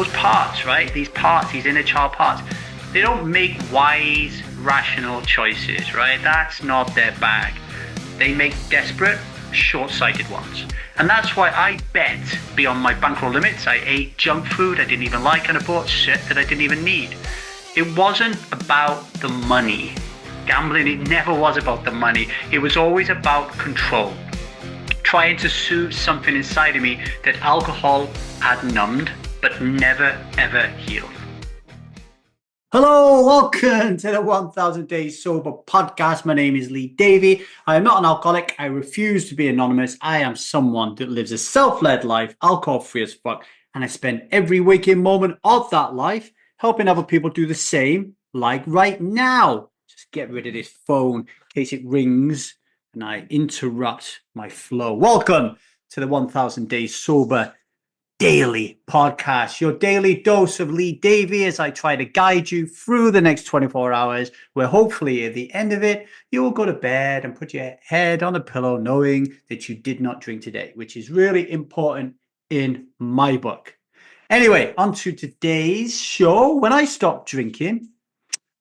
those parts, right? These parts, these inner child parts, they don't make wise, rational choices, right? That's not their bag. They make desperate, short-sighted ones. And that's why I bet beyond my bankroll limits. I ate junk food I didn't even like, and I bought shit that I didn't even need. It wasn't about the money. Gambling, it never was about the money. It was always about control. Trying to soothe something inside of me that alcohol had numbed, but never ever healed. Hello, welcome to the 1000 Days Sober podcast. My name is Lee Davey. I am not an alcoholic. I refuse to be anonymous. I am someone that lives a self-led life, alcohol-free as fuck, and I spend every waking moment of that life helping other people do the same, like right now. Just get rid of this phone in case it rings and I interrupt my flow. Welcome to the 1000 Days Sober Daily podcast, your daily dose of Lee Davey as I try to guide you through the next 24 hours, where hopefully at the end of it, you will go to bed and put your head on a pillow knowing that you did not drink today, which is really important in my book. Anyway, on to today's show. When I stopped drinking,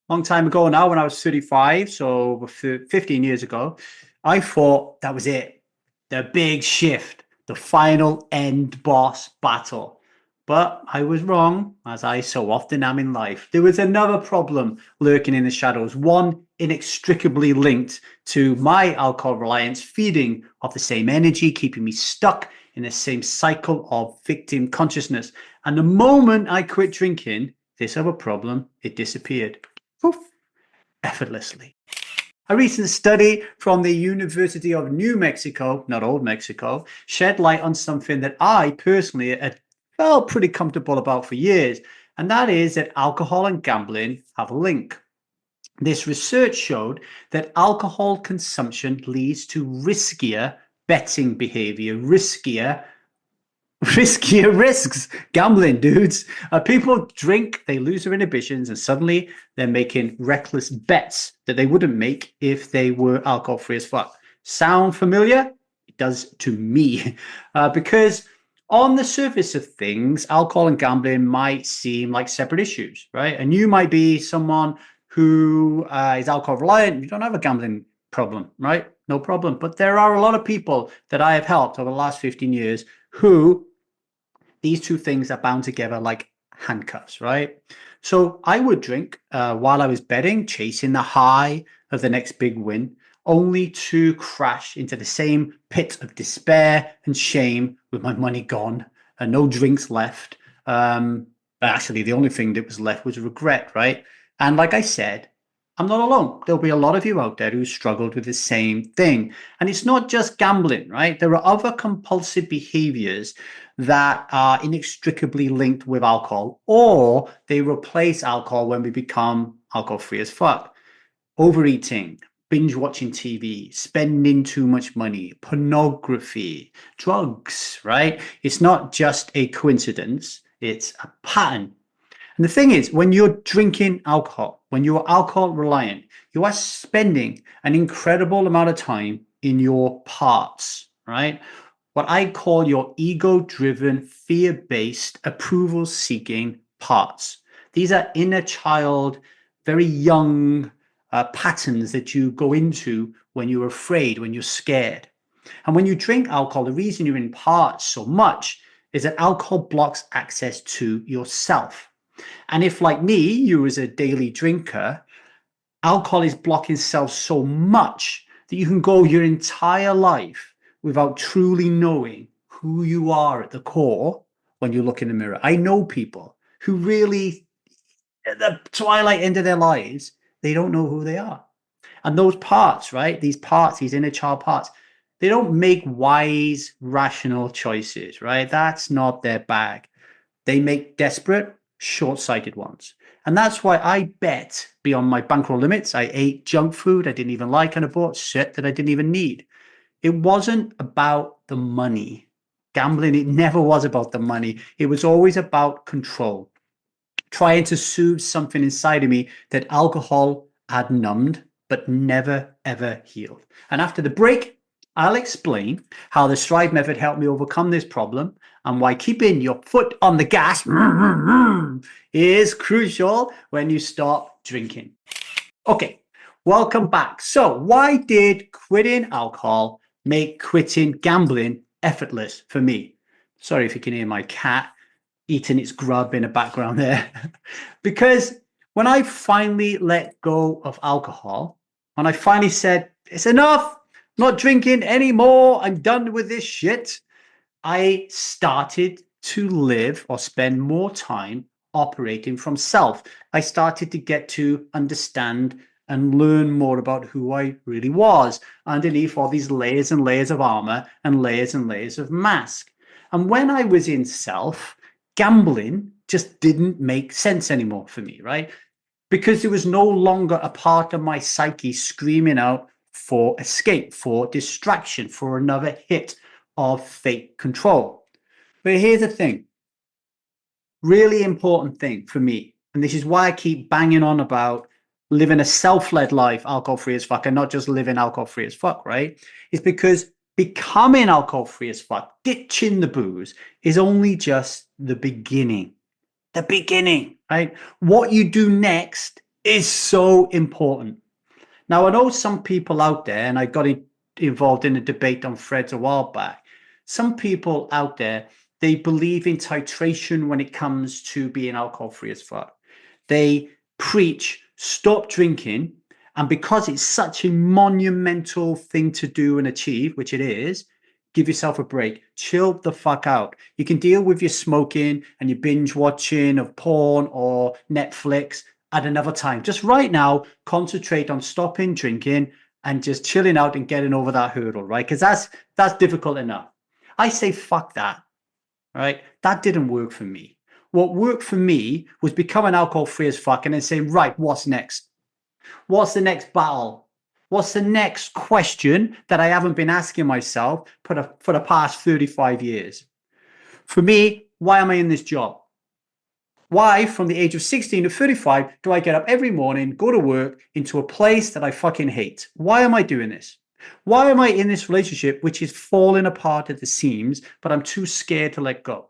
long time ago now, when I was 35, so over 15 years ago, I thought that was it. The big shift. The final end boss battle. But I was wrong, as I so often am in life. There was another problem lurking in the shadows, one inextricably linked to my alcohol reliance, feeding off the same energy, keeping me stuck in the same cycle of victim consciousness. And the moment I quit drinking, this other problem, it disappeared. Poof, effortlessly. A recent study from the University of New Mexico, not Old Mexico, shed light on something that I personally had felt pretty comfortable about for years, and that is that alcohol and gambling have a link. This research showed that alcohol consumption leads to riskier betting behavior, riskier risks. Gambling, dudes. People drink, they lose their inhibitions, and suddenly they're making reckless bets that they wouldn't make if they were alcohol free as fuck. Sound familiar? It does to me. Because on the surface of things, alcohol and gambling might seem like separate issues, right? And you might be someone who is alcohol reliant. You don't have a gambling problem, right? No problem. But there are a lot of people that I have helped over the last 15 years who these two things are bound together like handcuffs, right? So I would drink while I was betting, chasing the high of the next big win, only to crash into the same pit of despair and shame with my money gone and no drinks left. Actually, the only thing that was left was regret, right? And like I said, I'm not alone. There'll be a lot of you out there who struggled with the same thing. And it's not just gambling, right? There are other compulsive behaviors that are inextricably linked with alcohol, or they replace alcohol when we become alcohol free as fuck. Overeating, binge watching TV, spending too much money, pornography, drugs, right? It's not just a coincidence, it's a pattern. And the thing is, when you're drinking alcohol, when you're alcohol reliant, you are spending an incredible amount of time in your parts, right? What I call your ego-driven, fear-based, approval-seeking parts. These are inner child, very young patterns that you go into when you're afraid, when you're scared. And when you drink alcohol, the reason you're in parts so much is that alcohol blocks access to yourself. And if, like me, you was a daily drinker, alcohol is blocking self so much that you can go your entire life without truly knowing who you are at the core when you look in the mirror. I know people who really, at the twilight end of their lives, they don't know who they are. And those parts, right? These parts, these inner child parts, they don't make wise, rational choices, right? That's not their bag. They make desperate, short-sighted ones. And that's why I bet beyond my bankroll limits. I ate junk food I didn't even like, and I bought shit that I didn't even need. It wasn't about the money. Gambling, it never was about the money. It was always about control. Trying to soothe something inside of me that alcohol had numbed, but never, ever healed. And after the break, I'll explain how the Strive method helped me overcome this problem and why keeping your foot on the gas is crucial when you stop drinking. Okay, welcome back. So, why did quitting alcohol make quitting gambling effortless for me? Sorry if you can hear my cat eating its grub in the background there. Because when I finally let go of alcohol, when I finally said, it's enough, not drinking anymore, I'm done with this shit, I started to live or spend more time operating from self. I started to get to understand and learn more about who I really was underneath all these layers and layers of armor and layers of mask. And when I was in self, gambling just didn't make sense anymore for me, right? Because there was no longer a part of my psyche screaming out for escape, for distraction, for another hit of fake control. But here's the thing, really important thing for me, and this is why I keep banging on about living a self-led life, alcohol-free as fuck, and not just living alcohol-free as fuck, right? Is because becoming alcohol-free as fuck, ditching the booze, is only just the beginning. The beginning, right? What you do next is so important. Now, I know some people out there, and I got involved in a debate on Threads a while back. Some people out there, they believe in titration when it comes to being alcohol free as fuck. They preach stop drinking. And because it's such a monumental thing to do and achieve, which it is, give yourself a break. Chill the fuck out. You can deal with your smoking and your binge watching of porn or Netflix at another time. Just right now, concentrate on stopping drinking and just chilling out and getting over that hurdle, right? Because that's difficult enough. I say fuck that, right? That didn't work for me. What worked for me was becoming alcohol free as fuck and then saying, right, what's next? What's the next battle? What's the next question that I haven't been asking myself for the past 35 years? For me, why am I in this job? Why, from the age of 16 to 35, do I get up every morning, go to work into a place that I fucking hate? Why am I doing this? Why am I in this relationship which is falling apart at the seams, but I'm too scared to let go?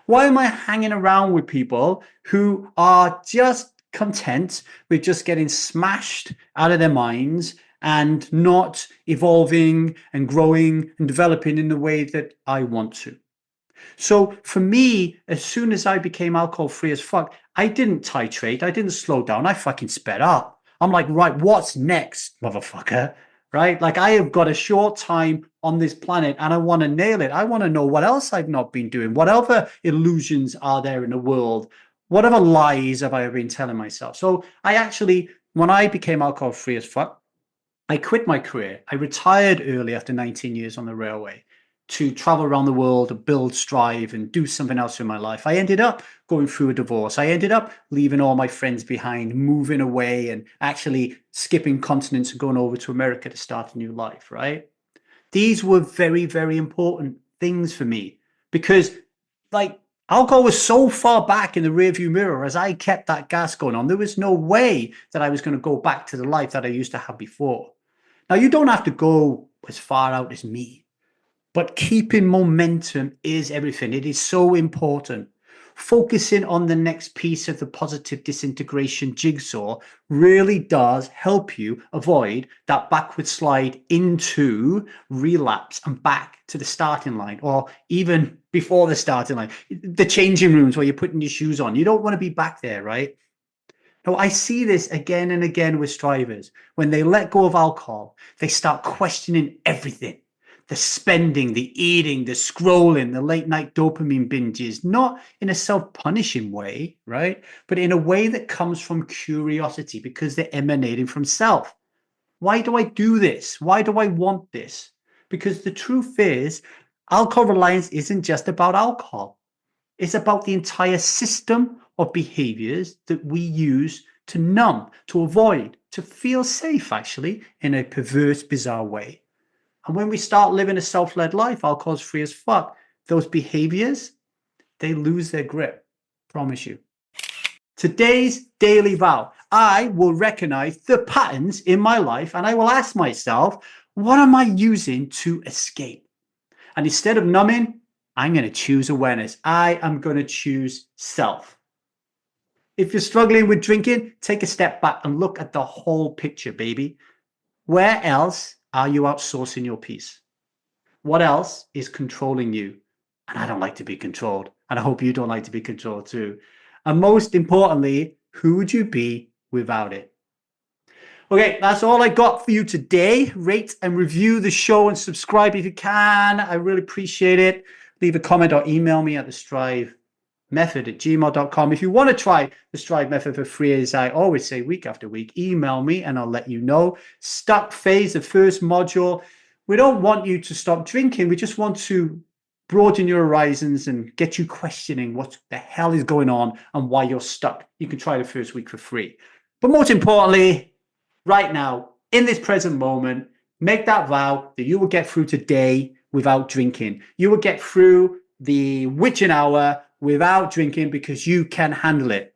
Why am I hanging around with people who are just content with just getting smashed out of their minds and not evolving and growing and developing in the way that I want to? So for me, as soon as I became alcohol free as fuck, I didn't titrate. I didn't slow down. I fucking sped up. I'm like, right, what's next, motherfucker? Right? Like I have got a short time on this planet and I want to nail it. I want to know what else I've not been doing. What other illusions are there in the world? Whatever lies have I been telling myself? So I actually, when I became alcohol free as fuck, I quit my career. I retired early after 19 years on the railway to travel around the world, to build, strive, and do something else in my life. I ended up going through a divorce. I ended up leaving all my friends behind, moving away, and actually skipping continents and going over to America to start a new life, right? These were very, very important things for me because, like, alcohol was so far back in the rearview mirror as I kept that gas going on. There was no way that I was going to go back to the life that I used to have before. Now, you don't have to go as far out as me, but keeping momentum is everything. It is so important. Focusing on the next piece of the positive disintegration jigsaw really does help you avoid that backward slide into relapse and back to the starting line, or even before the starting line, the changing rooms where you're putting your shoes on. You don't want to be back there, right? Now, I see this again and again with strivers. When they let go of alcohol, they start questioning everything. The spending, the eating, the scrolling, the late night dopamine binges, not in a self-punishing way, right? But in a way that comes from curiosity because they're emanating from self. Why do I do this? Why do I want this? Because the truth is, alcohol reliance isn't just about alcohol. It's about the entire system of behaviors that we use to numb, to avoid, to feel safe, actually, in a perverse, bizarre way. And when we start living a self-led life, alcohol's free as fuck, those behaviors, they lose their grip. Promise you. Today's daily vow, I will recognize the patterns in my life and I will ask myself, What am I using to escape? And instead of numbing, I'm going to choose awareness. I am going to choose self. If you're struggling with drinking, take a step back and look at the whole picture, baby. Where else are you outsourcing your peace? What else is controlling you? And I don't like to be controlled. And I hope you don't like to be controlled too. And most importantly, who would you be without it? Okay, that's all I got for you today. Rate and review the show and subscribe if you can. I really appreciate it. Leave a comment or email me at thestrivemethod@gmail.com. If you want to try the Strive Method for free, as I always say week after week, email me and I'll let you know. Stuck phase, the first module. We don't want you to stop drinking. We just want to broaden your horizons and get you questioning what the hell is going on and why you're stuck. You can try the first week for free. But most importantly, right now, in this present moment, make that vow that you will get through today without drinking. You will get through the witching hour without drinking because you can handle it.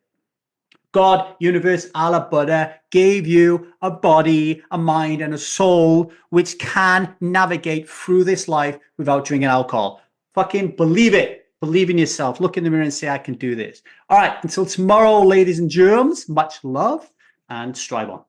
God, universe, Allah, Buddha gave you a body, a mind, and a soul which can navigate through this life without drinking alcohol. Fucking believe it. Believe in yourself. Look in the mirror and say, I can do this. All right, until tomorrow, ladies and germs, much love and strive on.